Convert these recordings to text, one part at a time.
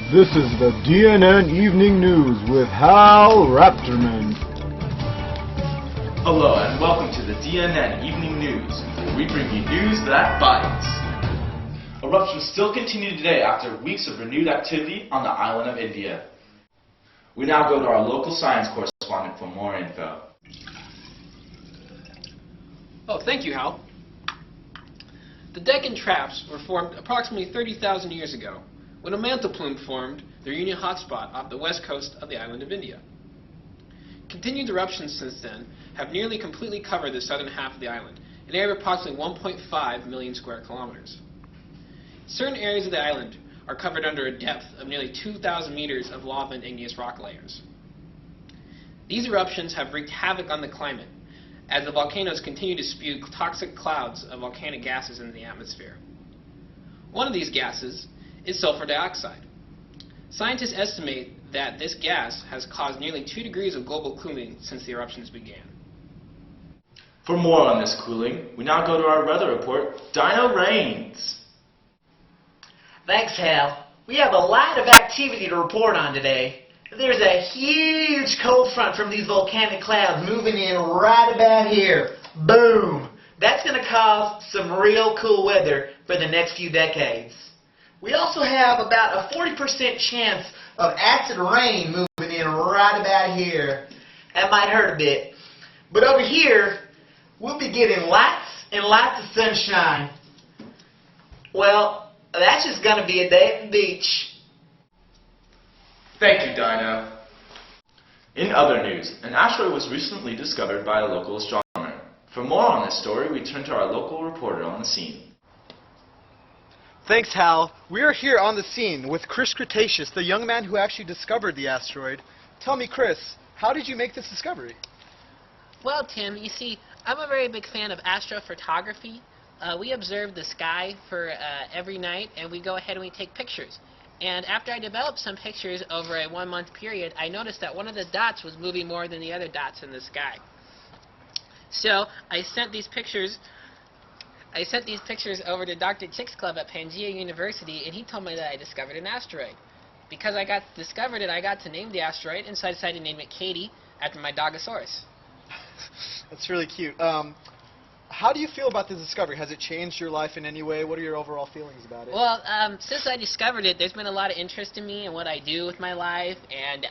This is the DNN Evening News with Hal Raptorman. Hello and welcome to the DNN Evening News, where we bring you news that bites. Eruptions still continue today after weeks of renewed activity on the island of India. We now go to our local science correspondent for more info. Oh, thank you, Hal. The Deccan Traps were formed approximately 30,000 years ago, when a mantle plume formed their Union hotspot off the west coast of the island of India. Continued eruptions since then have nearly completely covered the southern half of the island, an area of approximately 1.5 million square kilometers. Certain areas of the island are covered under a depth of nearly 2,000 meters of lava and igneous rock layers. These eruptions have wreaked havoc on the climate, as the volcanoes continue to spew toxic clouds of volcanic gases into the atmosphere. One of these gases is sulfur dioxide. Scientists estimate that this gas has caused nearly 2 degrees of global cooling since the eruptions began. For more on this cooling, we now go to our weather report, Dino Rains. Thanks, Hal. We have a lot of activity to report on today. There's a huge cold front from these volcanic clouds moving in right about here. Boom! That's going to cause some real cool weather for the next few decades. We also have about a 40% chance of acid rain moving in right about here. That might hurt a bit. But over here, we'll be getting lots and lots of sunshine. Well, that's just going to be a day at the beach. Thank you, Dino. In other news, an asteroid was recently discovered by a local astronomer. For more on this story, we turn to our local reporter on the scene. Thanks, Hal. We are here on the scene with Chris Cretaceous, the young man who actually discovered the asteroid. Tell me, Chris, how did you make this discovery? Well, Tim, you see, I'm a very big fan of astrophotography. We observe the sky for every night, and we go ahead and we take pictures. And after I developed some pictures over a 1-month period, I noticed that one of the dots was moving more than the other dots in the sky. So I sent these pictures over to Dr. Chick's Club at Pangea University, and he told me that I discovered an asteroid. Because I discovered it, I got to name the asteroid, and so I decided to name it Katie after my Dinosaurs. That's really cute. How do you feel about this discovery? Has it changed your life in any way? What are your overall feelings about it? Well, since I discovered it, there's been a lot of interest in me and what I do with my life, and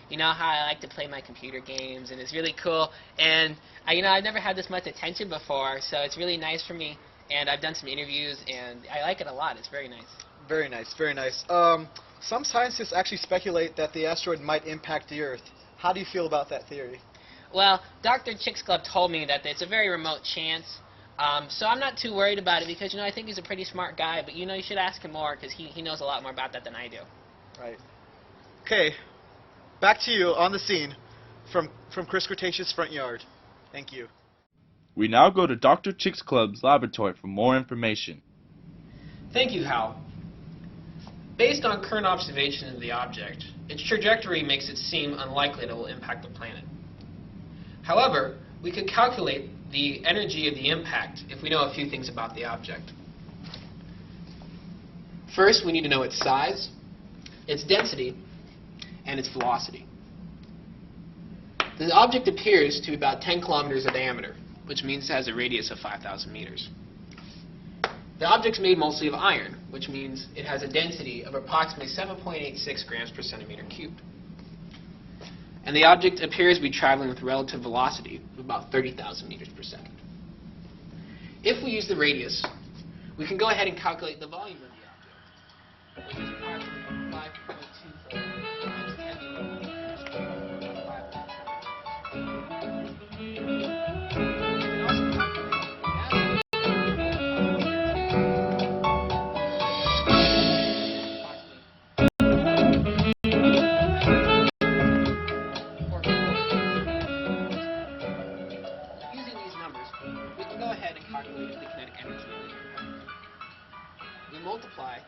you know how I like to play my computer games, and it's really cool. And I've never had this much attention before, so it's really nice for me. And I've done some interviews, and I like it a lot. It's very nice. Very nice, very nice. Some scientists actually speculate that the asteroid might impact the Earth. How do you feel about that theory? Well, Dr. Chick's Club told me that it's a very remote chance, so I'm not too worried about it because, I think he's a pretty smart guy, but, you should ask him more because he knows a lot more about that than I do. Right. Okay, back to you on the scene from Chris Cretaceous' front yard. Thank you. We now go to Dr. Chick's Club's laboratory for more information. Thank you, Hal. Based on current observations of the object, its trajectory makes it seem unlikely that it will impact the planet. However, we could calculate the energy of the impact if we know a few things about the object. First, we need to know its size, its density, and its velocity. The object appears to be about 10 kilometers in diameter, which means it has a radius of 5,000 meters. The object's made mostly of iron, which means it has a density of approximately 7.86 grams per centimeter cubed. And the object appears to be traveling with relative velocity of about 30,000 meters per second. If we use the radius, we can go ahead and calculate the volume of the object, which is approximately 5.24 times 10 to the calculate the kinetic energy of the impact. We multiply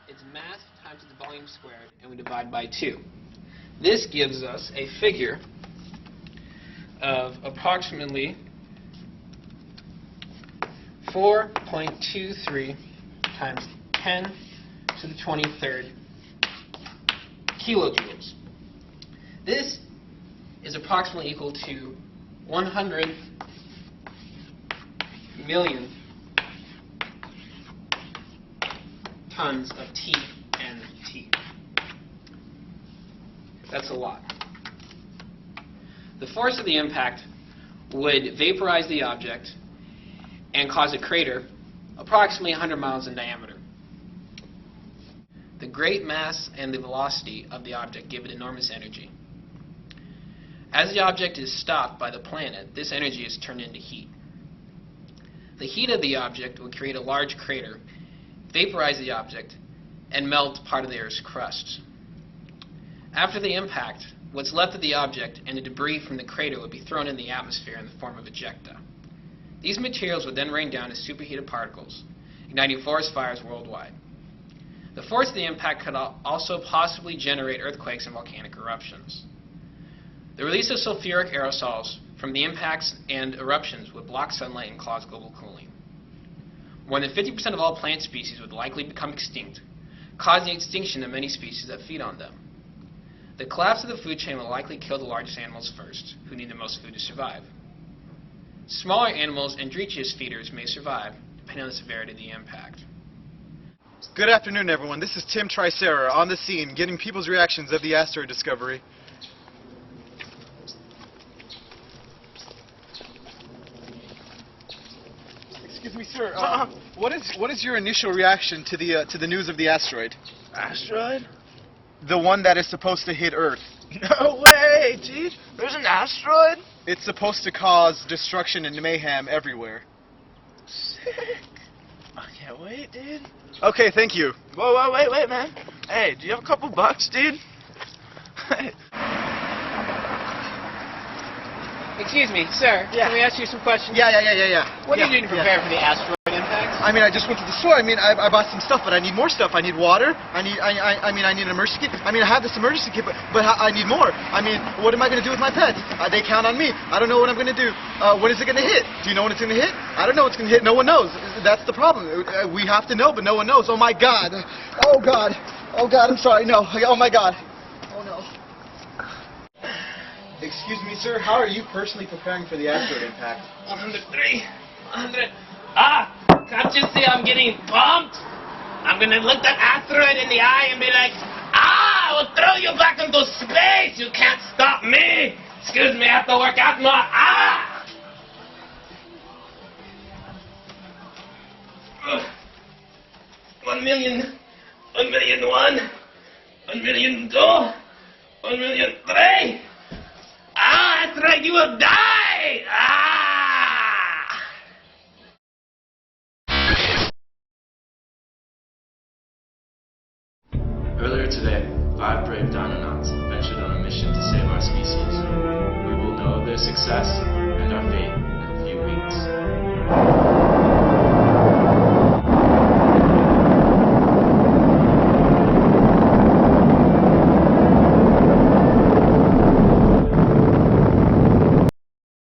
its mass times its volume squared, and we divide by 2. This gives us a figure of approximately 4.23 times 10 to the 23rd kilojoules. This is approximately equal to 100 million tons of TNT. That's a lot. The force of the impact would vaporize the object and cause a crater approximately 100 miles in diameter. The great mass and the velocity of the object give it enormous energy. As the object is stopped by the planet, this energy is turned into heat. The heat of the object would create a large crater, vaporize the object, and melt part of the Earth's crust. After the impact, what's left of the object and the debris from the crater would be thrown in the atmosphere in the form of ejecta. These materials would then rain down as superheated particles, igniting forest fires worldwide. The force of the impact could also possibly generate earthquakes and volcanic eruptions. The release of sulfuric aerosols from the impacts and eruptions would block sunlight and cause global cooling. More than 50% of all plant species would likely become extinct, causing the extinction of many species that feed on them. The collapse of the food chain will likely kill the largest animals first, who need the most food to survive. Smaller animals and detritus feeders may survive, depending on the severity of the impact. Good afternoon, everyone. This is Tim Tricera on the scene, getting people's reactions of the asteroid discovery. Excuse me, sir. What is your initial reaction to the news of the asteroid? Asteroid? The one that is supposed to hit Earth. No way, dude. There's an asteroid? It's supposed to cause destruction and mayhem everywhere. Sick. I can't wait, dude. Okay, thank you. Whoa, wait, man. Hey, do you have a couple bucks, dude? Excuse me, sir. Yeah. Can we ask you some questions? Yeah. What are you doing to prepare for the asteroid impact? I mean, I just went to the store. I mean, I bought some stuff, but I need more stuff. I need water. I need an emergency kit. I mean, I have this emergency kit, but I need more. I mean, what am I going to do with my pets? They count on me. I don't know what I'm going to do. When is it going to hit? Do you know when it's going to hit? I don't know what's going to hit. No one knows. That's the problem. We have to know, but no one knows. Oh, my God. Oh, God. Oh, God, I'm sorry. No. Oh, my God. Oh, no. Excuse me, sir. How are you personally preparing for the asteroid impact? 103, 100. Can't you see I'm getting pumped? I'm gonna look that asteroid in the eye and be like, I will throw you back into space. You can't stop me. Excuse me, I have to work out more. 1 million, 1 million 1, 1 million 2, 1 million 3. That's right, you will die! Earlier today, 5 brave Dinosaurs ventured on a mission to save our species. We will know their success and our fate